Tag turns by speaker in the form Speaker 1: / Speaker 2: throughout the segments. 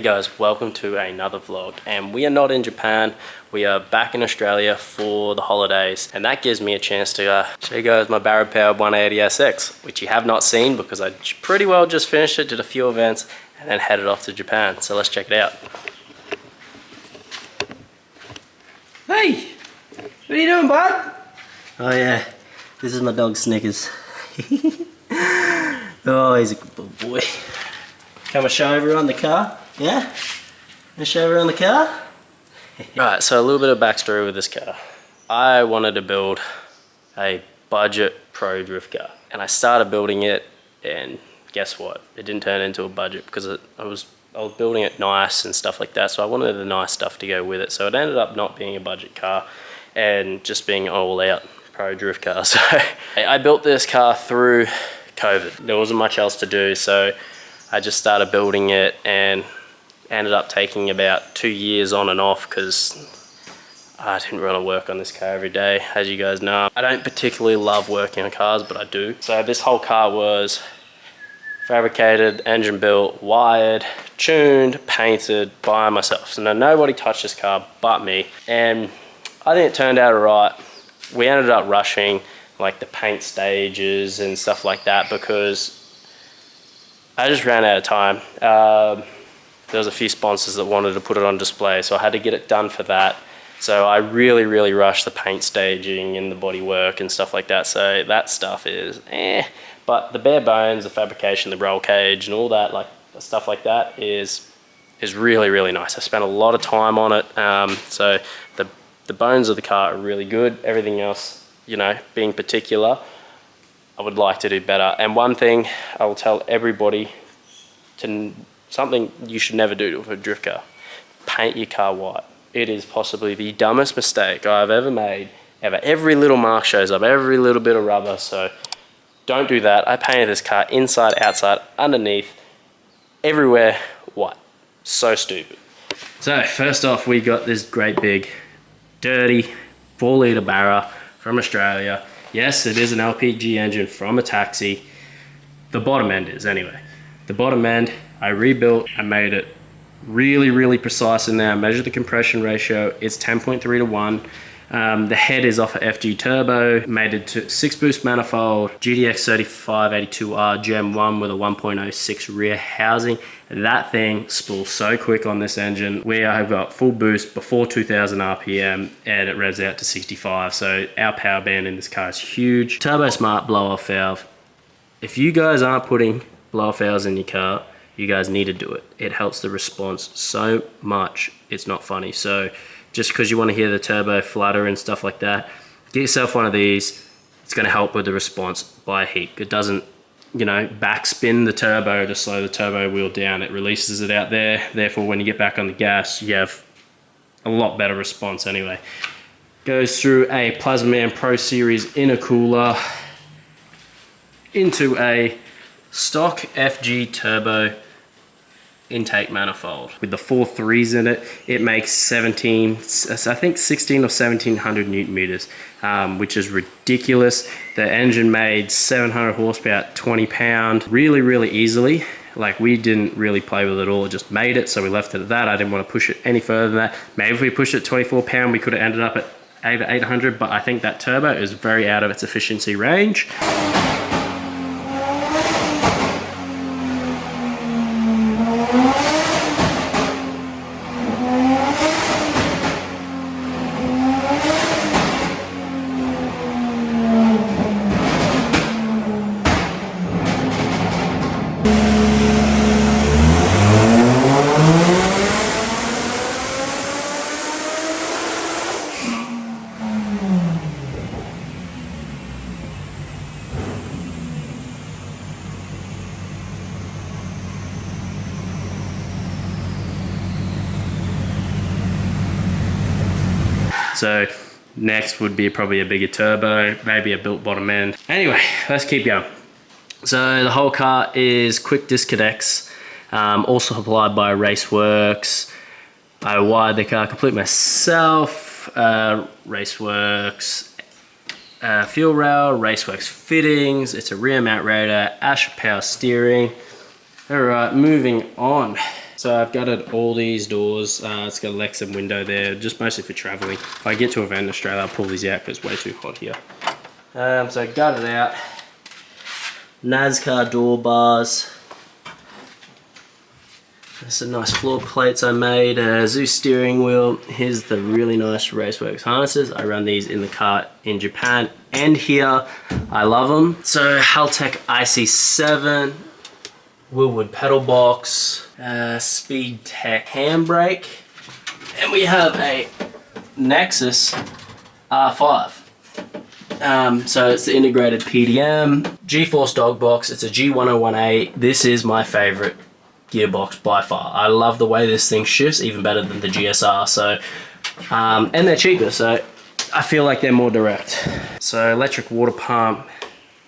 Speaker 1: guys, welcome to another vlog, and we are not in Japan. We are back in Australia for the holidays, and that gives me a chance to show you guys my Barra powered 180SX, which you have not seen because I pretty well just finished it, did a few events, and then headed off to Japan. So let's check it out. Hey, what are you doing, bud? Oh yeah, this is my dog Snickers. Oh, he's a good boy. Come and show everyone the car, yeah? And show everyone the car? Right, so a little bit of backstory with this car. I wanted to build a budget pro drift car, and I started building it, and guess what? It didn't turn into a budget because I was building it nice and stuff like that, so I wanted the nice stuff to go with it. So it ended up not being a budget car and just being an all-out pro drift car. So I built this car through COVID. There wasn't much else to do, so I just started building it and ended up taking about 2 years on and off because I didn't want to work on this car every day. As you guys know, I don't particularly love working on cars, but I do. So this whole car was fabricated, engine built, wired, tuned, painted by myself. So now nobody touched this car but me, and I think it turned out all right. We ended up rushing like the paint stages and stuff like that because I just ran out of time. There was a few sponsors that wanted to put it on display, so I had to get it done for that. So I really rushed the paint staging and the bodywork and stuff like that. So that stuff is but the bare bones, the fabrication, the roll cage and all that, like stuff like that is really nice. I spent a lot of time on it. So the bones of the car are really good. Everything else, you know, being particular, I would like to do better. And one thing I will tell everybody, something you should never do with a drift car: paint your car white. It is possibly the dumbest mistake I've ever made, ever. Every little mark shows up, every little bit of rubber, so don't do that. I painted this car inside, outside, underneath, everywhere white. So stupid. So first off, we got this great big, dirty 4-litre Barra from Australia. Yes, it is an LPG engine from a taxi. The bottom end is, anyway. The bottom end, I rebuilt. I made it really precise in there. I measured the compression ratio. It's 10.3 to 1. The head is off a FG turbo. Made it to 6-boost manifold, GDX 3582R Gen 1 with a 1.06 rear housing. That thing spools so quick on this engine. We have got full boost before 2000 RPM and it revs out to 65. So our power band in this car is huge. Turbo Smart blow-off valve. If you guys aren't putting blow-off valves in your car, you guys need to do it. It helps the response so much. It's not funny. So just because you want to hear the turbo flutter and stuff like that, get yourself one of these. It's going to help with the response by heat. It doesn't, you know, backspin the turbo to slow the turbo wheel down. It releases it out there. Therefore, when you get back on the gas, you have a lot better response anyway. Goes through a Plasmaman Pro Series intercooler into a stock FG turbo intake manifold with the 4 3s in it. It makes 17, I think 16 or 1700 newton meters, which is ridiculous. The engine made 700 horsepower at 20 pound really easily. Like, we didn't really play with it at all. It just made it, so we left it at that. I didn't want to push it any further than that. Maybe if we pushed it 24 pound, we could have ended up at 800, but I think that turbo is very out of its efficiency range. So next would be probably a bigger turbo, maybe a built bottom end. Anyway, let's keep going. So the whole car is quick disconnects, also supplied by Raceworks. I wired the car completely myself. Raceworks fuel rail, Raceworks fittings. It's a rear mount radiator, Asher power steering. All right, moving on. So I've gutted all these doors. It's got a Lexan window there, just mostly for traveling. If I get to an event in Australia, I'll pull these out because it's way too hot here. So gutted out. NASCAR door bars. There's some nice floor plates I made. Zeus steering wheel. Here's the really nice Raceworks harnesses. I run these in the car in Japan and here. I love them. So Haltech IC7, Willwood pedal box, Speed Tech handbrake, and we have a Nexus R5. So it's the integrated PDM, G-Force dog box. It's a G101A. This is my favorite gearbox by far. I love the way this thing shifts, even better than the GSR. So, and they're cheaper, so I feel like they're more direct. So electric water pump,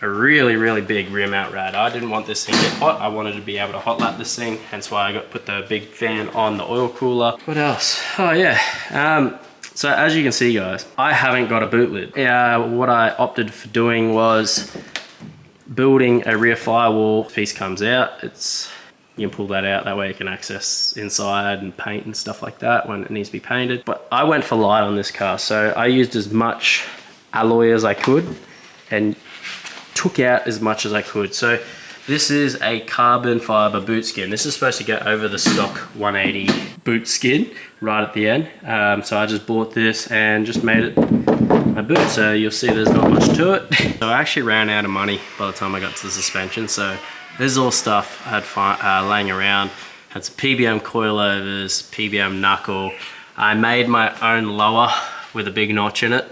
Speaker 1: a really, really big rear mount rad. I didn't want this thing to get hot. I wanted to be able to hot lap this thing, hence why I put the big fan on the oil cooler. What else? Oh yeah. So as you can see, guys, I haven't got a boot lid. What I opted for doing was building a rear firewall. This piece comes out. You can pull that out, that way you can access inside and paint and stuff like that when it needs to be painted. But I went for light on this car, so I used as much alloy as I could and took out as much as I could. So this is a carbon fiber boot skin. This is supposed to go over the stock 180 boot skin right at the end. So I just bought this and just made it my boot. So you'll see there's not much to it. So I actually ran out of money by the time I got to the suspension. So this is all stuff I had laying around. Had some PBM coilovers, PBM knuckle. I made my own lower with a big notch in it.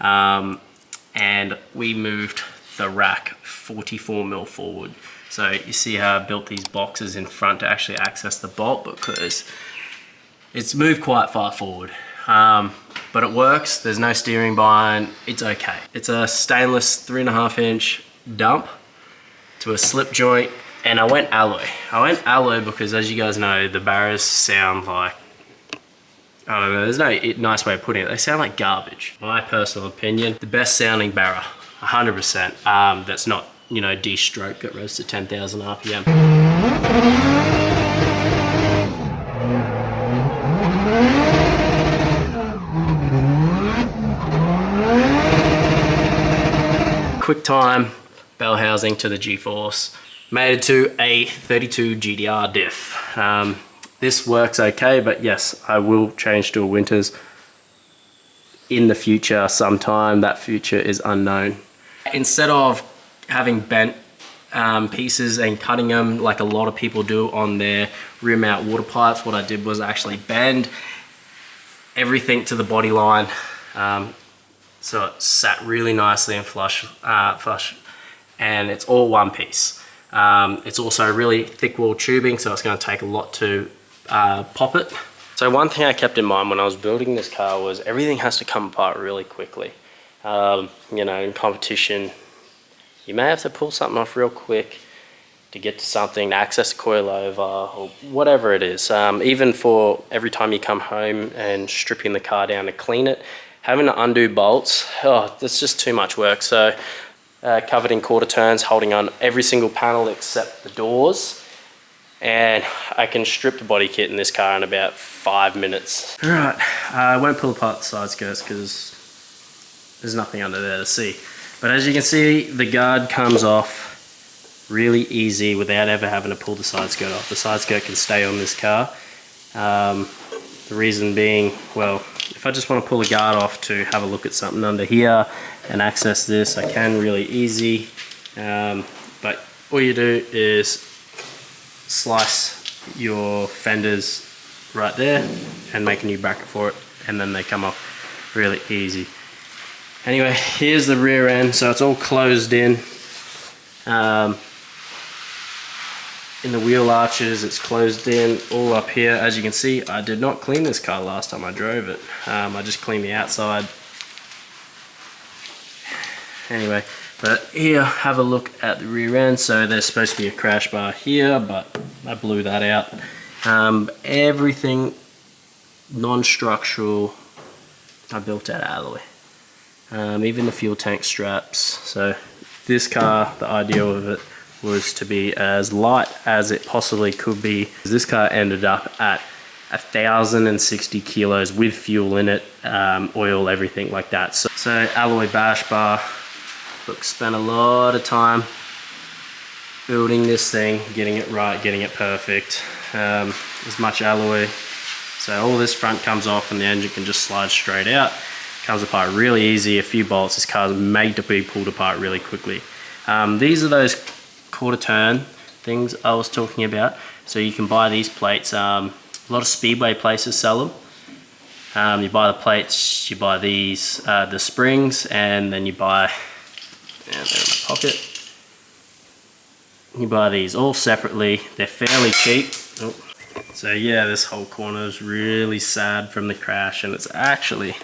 Speaker 1: And we moved the rack 44 mil forward. So you see how I built these boxes in front to actually access the bolt, because it's moved quite far forward. But it works, there's no steering behind, it's okay. It's a stainless 3.5 inch dump to a slip joint, and I went alloy. I went alloy because, as you guys know, the Barras sound like, I don't know, there's no nice way of putting it. They sound like garbage. My personal opinion, the best sounding Barra, 100%. That's not, you know, de-stroke, got rose to 10,000 RPM. Quick time, bell housing to the G-Force. Made it to a 32 GDR diff. This works okay, but yes, I will change to a Winters in the future sometime. That future is unknown. Instead of having bent pieces and cutting them like a lot of people do on their rear mount water pipes, what I did was actually bend everything to the body line, so it sat really nicely and flush, and it's all one piece. It's also really thick wall tubing, so it's going to take a lot to pop it. So one thing I kept in mind when I was building this car was everything has to come apart really quickly. You know, in competition, you may have to pull something off real quick to get to something, to access a coilover or whatever it is. Even for every time you come home and stripping the car down to clean it, having to undo bolts, oh, that's just too much work. So covered in quarter turns, holding on every single panel except the doors. And I can strip the body kit in this car in about 5 minutes. All right, I won't pull apart the side skirts because there's nothing under there to see. But as you can see, the guard comes off really easy without ever having to pull the side skirt off. The side skirt can stay on this car. The reason being, well, if I just want to pull the guard off to have a look at something under here and access this, I can really easy. But all you do is slice your fenders right there and make a new bracket for it, and then they come off really easy. Anyway, here's the rear end, so it's all closed in. In the wheel arches, it's closed in all up here. As you can see, I did not clean this car last time I drove it. I just cleaned the outside. Anyway, but here, have a look at the rear end. So there's supposed to be a crash bar here, but I blew that out. Everything non-structural, I built out of alloy. Even the fuel tank straps. So this car, the idea of it was to be as light as it possibly could be. This car ended up at 1,060 kilos with fuel in it, oil, everything like that. So alloy bash bar. Look, spent a lot of time building this thing, getting it right, getting it perfect. As much alloy. So all this front comes off and the engine can just slide straight out. Comes apart really easy, a few bolts. This car's made to be pulled apart really quickly. These are those quarter turn things I was talking about. So you can buy these plates. A lot of speedway places sell them. You buy the plates, you buy these, the springs, and then you buy, and they're in my pocket. You buy these all separately. They're fairly cheap. Oh. So yeah, this whole corner is really sad from the crash, and it's actually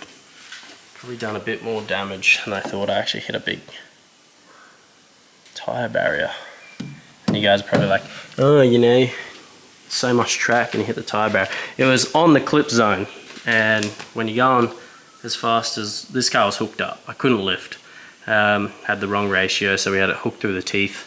Speaker 1: probably done a bit more damage than I thought. I actually hit a big tire barrier. And you guys are probably like, oh, you know, so much track and you hit the tire barrier. It was on the clip zone, and when you're going as fast as this car was hooked up, I couldn't lift. Had the wrong ratio, so we had it hooked through the teeth.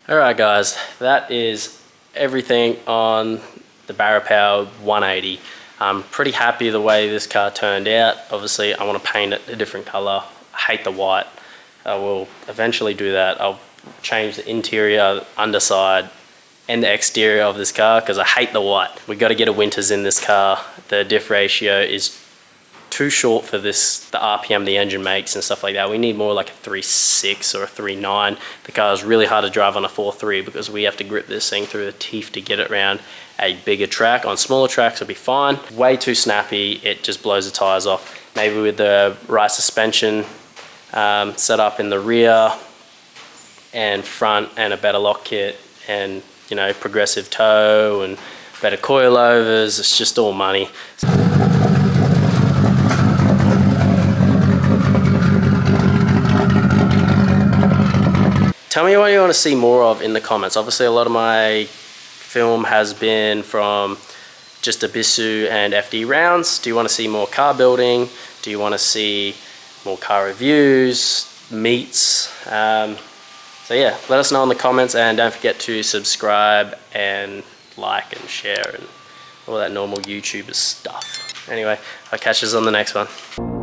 Speaker 1: Alright guys, that is everything on the Barra Power 180. I'm pretty happy the way this car turned out. Obviously I want to paint it a different color. I hate the white. I will eventually do that. I'll change the interior, underside and the exterior of this car because I hate the white. We got to get a winters in this car. The diff ratio is too short for this, the RPM the engine makes and stuff like that. We need more like a 3.6 or a 3.9. The car is really hard to drive on a 4.3 because we have to grip this thing through the teeth to get it around a bigger track. On smaller tracks it'll be fine. Way too snappy, it just blows the tires off. Maybe with the right suspension set up in the rear and front and a better lock kit and, you know, progressive tow and better coilovers, it's just all money. Tell me what you want to see more of in the comments. Obviously, a lot of my film has been from just Abisu and FD rounds. Do you want to see more car building? Do you want to see more car reviews, meets? So yeah, let us know in the comments, and don't forget to subscribe and like and share and all that normal YouTuber stuff. Anyway, I'll catch you on the next one.